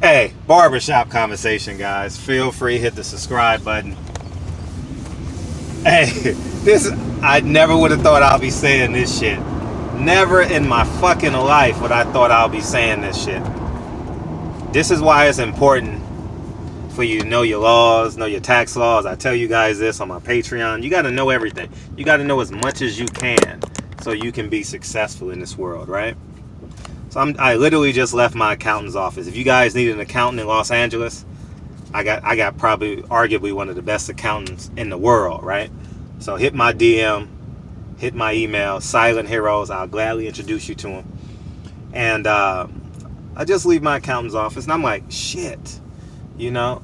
Hey, barbershop conversation, guys. Feel free, hit the subscribe button. Hey, I never would have thought I'll be saying this shit. Never in my fucking life would I thought I'll be saying this shit. This is why it's important for you to know your laws, know your tax laws. I tell you guys this on my Patreon. You got to know everything. You got to know as much as you can so you can be successful in this world, right? So I literally just left my accountant's office. If you guys need an accountant in Los Angeles, I got probably arguably one of the best accountants in the world, right? So hit my DM, hit my email, Silent Heroes. I'll gladly introduce you to them. And I just leave my accountant's office, and I'm like, shit, you know,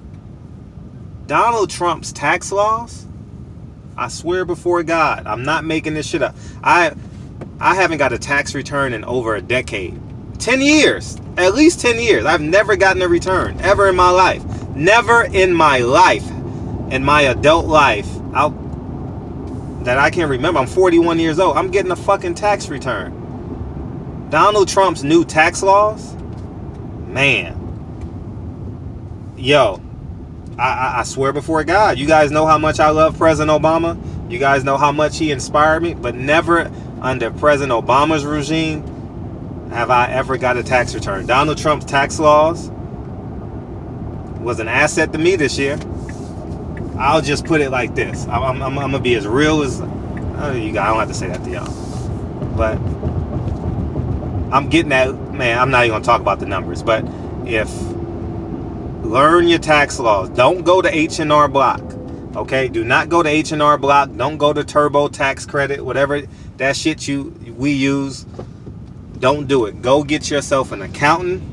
Donald Trump's tax laws, I swear before God, I'm not making this shit up. I haven't got a tax return in over a decade. 10 years, at least 10 years. I've never gotten a return ever in my life. Never in my life, in my adult life, that I can remember. I'm 41 years old. I'm getting a fucking tax return. Donald Trump's new tax laws, man. Yo, I swear before God, you guys know how much I love President Obama. You guys know how much he inspired me, but never under President Obama's regime have I ever got a tax return. Donald Trump's tax laws was an asset to me this year. I'll just put it like this. I'm going to be as real as... you guys, I don't have to say that to y'all. But I'm getting at... Man, I'm not even going to talk about the numbers. But learn your tax laws. Don't go to H&R Block. Okay? Do not go to H&R Block. Don't go to Turbo Tax Credit. Whatever that shit we use. Don't do it. Go get yourself an accountant.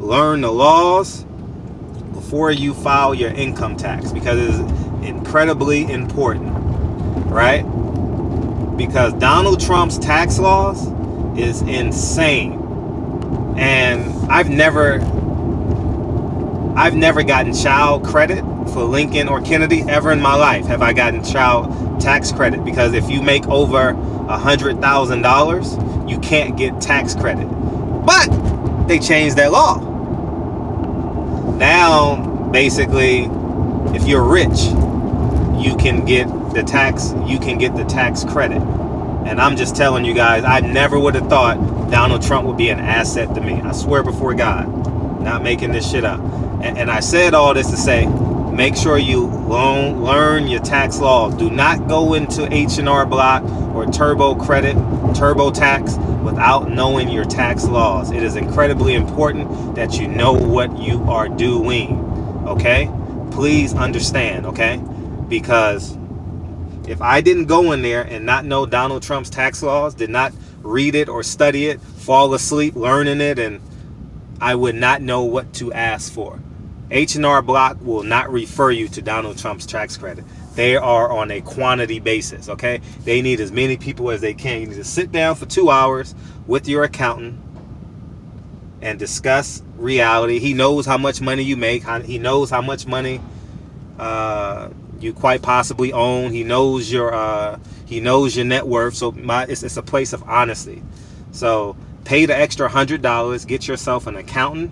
Learn the laws before you file your income tax, because it is incredibly important, right? Because Donald Trump's tax laws is insane. And I've never gotten child credit for Lincoln or Kennedy ever in my life. Have I gotten child tax credit? Because if you make over $100,000, you can't get tax credit. But they changed that law. Now, basically, if you're rich, you can get the tax credit. And I'm just telling you guys, I never would have thought Donald Trump would be an asset to me. I swear before God, not making this shit up. And I said all this to say, make sure you learn your tax laws. Do not go into H&R Block or TurboTax without knowing your tax laws. It is incredibly important that you know what you are doing. Okay? Please understand, okay? Because if I didn't go in there and not know Donald Trump's tax laws, did not read it or study it, fall asleep learning it, and I would not know what to ask for. H&R Block will not refer you to Donald Trump's tax credit. They are on a quantity basis, okay? They need as many people as they can. You need to sit down for 2 hours with your accountant and discuss reality. He knows how much money you make. He knows how much money you quite possibly own. He knows your net worth. So it's a place of honesty. So pay the extra $100, get yourself an accountant,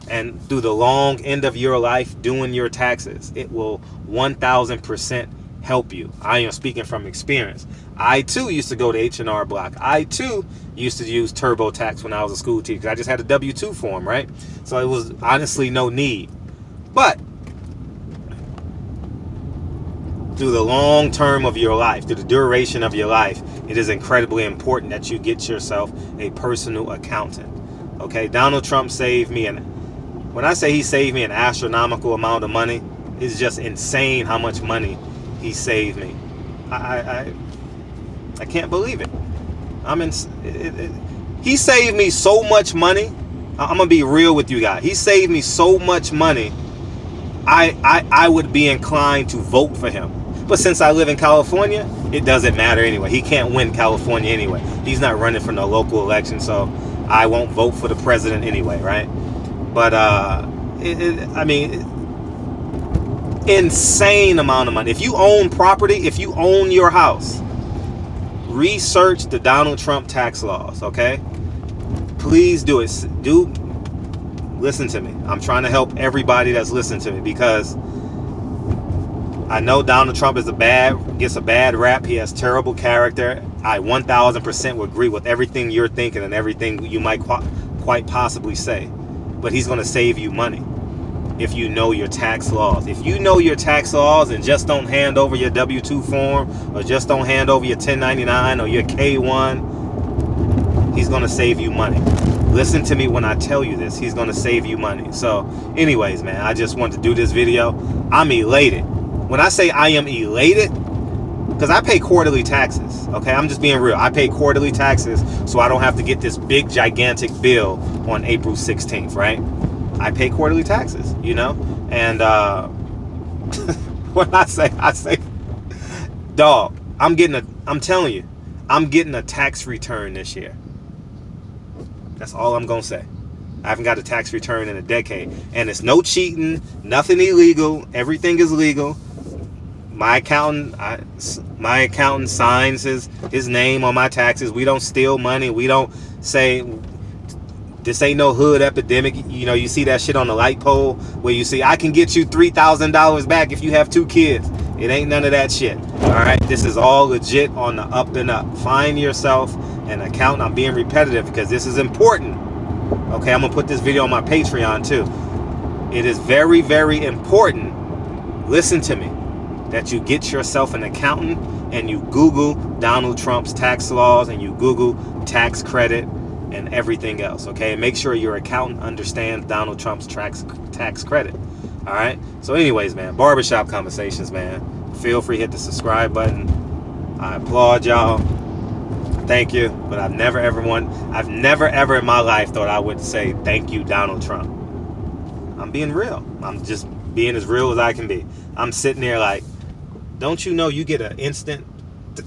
and through the long end of your life doing your taxes, it will 1000% help you. I am speaking from experience. I too used to go to H&R Block. I too used to use TurboTax when I was a school teacher. I just had a W-2 form, right? So it was honestly no need. But through the long term of your life, through the duration of your life, it is incredibly important that you get yourself a personal accountant. Okay, Donald Trump saved me, and when I say he saved me an astronomical amount of money, it's just insane how much money he saved me. I can't believe it. He saved me so much money. I'm gonna be real with you guys. He saved me so much money. I would be inclined to vote for him. But since I live in California, it doesn't matter anyway. He can't win California anyway. He's not running for no local election, so I won't vote for the president anyway, right? But I mean, insane amount of money. If you own property, if you own your house, research the Donald Trump tax laws, okay? Please do it. Listen to me. I'm trying to help everybody that's listening to me, because I know Donald Trump gets a bad rap. He has terrible character. I 1000% would agree with everything you're thinking and everything you might quite possibly say. But he's going to save you money if you know your tax laws. If you know your tax laws and just don't hand over your W-2 form, or just don't hand over your 1099 or your K-1, he's going to save you money. Listen to me when I tell you this. He's going to save you money. So anyways, man, I just want to do this video. I'm elated. When I say I am elated, because I pay quarterly taxes, okay? I'm just being real. I pay quarterly taxes so I don't have to get this big, gigantic bill on April 16th, right? I pay quarterly taxes, you know? And when I say, dog, I'm telling you, I'm getting a tax return this year. That's all I'm going to say. I haven't got a tax return in a decade. And it's no cheating, nothing illegal. Everything is legal. My accountant signs his name on my taxes. We don't steal money. We don't say this ain't no hood epidemic. You know, you see that shit on the light pole where you see, I can get you $3,000 back if you have 2 kids. It ain't none of that shit. All right. This is all legit on the up and up. Find yourself an accountant. I'm being repetitive because this is important. Okay. I'm going to put this video on my Patreon too. It is very, very important. Listen to me. That you get yourself an accountant and you Google Donald Trump's tax laws and you Google tax credit and everything else, okay? Make sure your accountant understands Donald Trump's tax credit, all right? So anyways, man, barbershop conversations, man. Feel free to hit the subscribe button. I applaud y'all. Thank you. But I've never ever in my life thought I would say thank you, Donald Trump. I'm being real. I'm just being as real as I can be. I'm sitting there like, don't you know you get an instant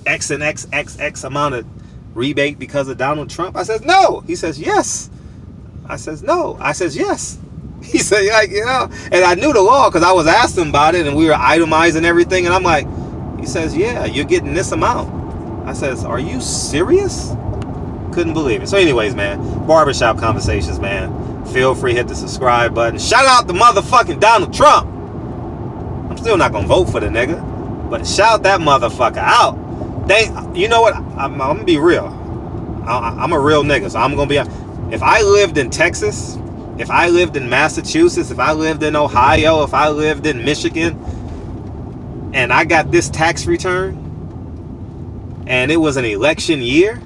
X and X amount of rebate because of Donald Trump? I says, no. He says, yes. I says, no. I says, yes. He said, like, you know, and I knew the law because I was asking about it and we were itemizing everything. And I'm like, he says, yeah, you're getting this amount. I says, are you serious? Couldn't believe it. So anyways, man, barbershop conversations, man. Feel free to hit the subscribe button. Shout out to motherfucking Donald Trump. I'm still not going to vote for the nigga. But shout that motherfucker out. You know what? I'm going to be real. I'm a real nigga. So I'm going to be... If I lived in Texas, if I lived in Massachusetts, if I lived in Ohio, if I lived in Michigan, and I got this tax return, and it was an election year,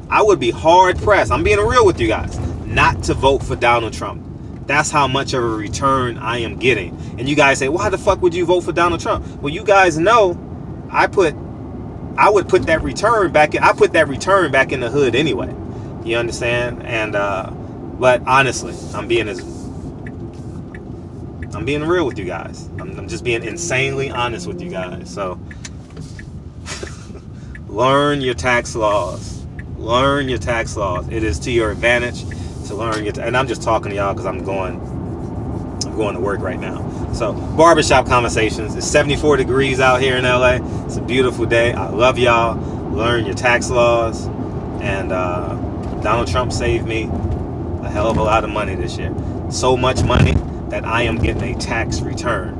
I would be hard pressed. I'm being real with you guys. Not to vote for Donald Trump. That's how much of a return I am getting. And you guys say, why the fuck would you vote for Donald Trump? Well, you guys know I would put that return back in. I put that return back in the hood anyway. You understand? And but honestly, I'm being real with you guys. I'm just being insanely honest with you guys. So learn your tax laws. Learn your tax laws. It is to your advantage to learn your and I'm just talking to y'all because I'm going to work right now. So barbershop conversations. It's 74 degrees out here in LA. It's a beautiful day. I love y'all. Learn your tax laws. And Donald Trump saved me a hell of a lot of money this year. So much money that I am getting a tax return.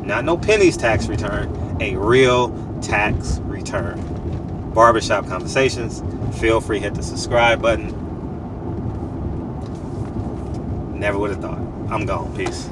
Not no pennies tax return, a real tax return. Barbershop conversations. Feel free to hit the subscribe button. Never would have thought. I'm gone. Peace.